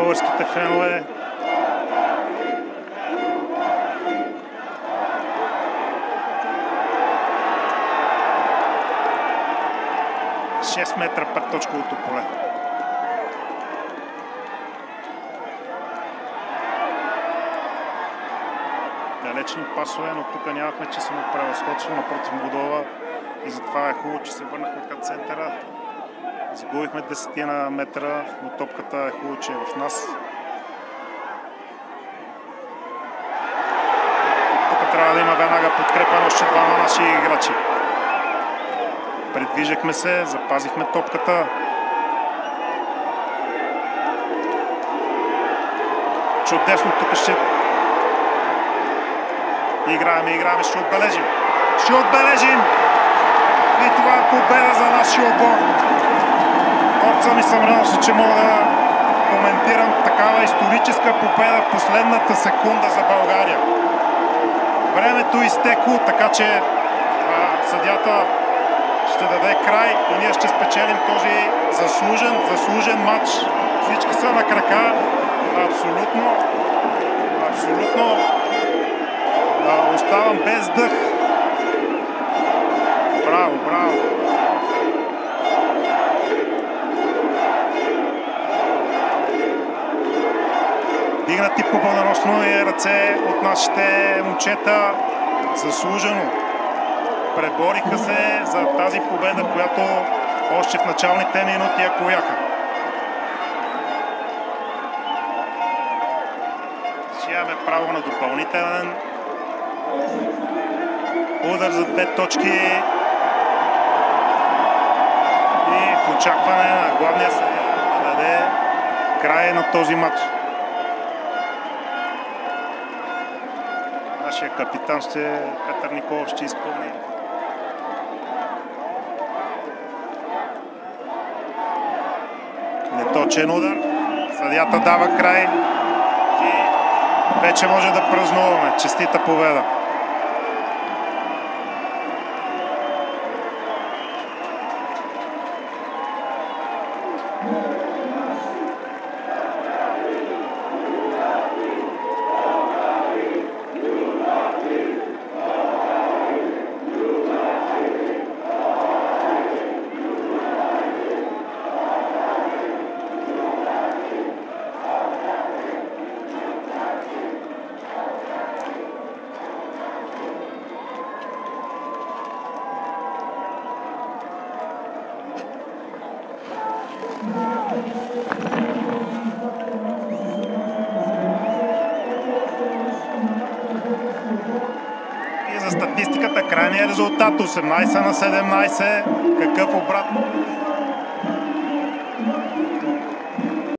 българските фенове. Метра пред точковото поле. Далечни пасове, но тук нямахме числено превъзходство напротив Будова и затова е хубаво, че се върнахме към центъра. Загубихме 10 метра, но топката е хубаво, че е в нас. Тук трябва да има веднага подкрепа на още двама наши играчи. Предвиждахме се, запазихме топката. Чудесно, тук ще играем, ще отбележим. Ще отбележим! И това е победа за нашия отбор. Горца ми съм радостен, че мога да коментирам такава историческа победа в последната секунда за България. Времето изтекло, така че съдията ще даде край и ние ще спечелим този заслужен матч. Всички са на крака. Абсолютно. Оставам без дъх. Браво. Дигнати победоносно и ръце от нашите момчета. Заслужено. Пребориха се за тази победа, която още в началните минути я кояха. Ще имаме право на допълнителен удар за 2 точки и в очакване на главния съдия да даде край на този матч. Нашия капитан Петър Николов ще изпълни. Неточен удар. Съдията дава край и вече може да празнуваме. Честита победа! И за статистиката крайният резултат 18 на 17. Какъв обрат?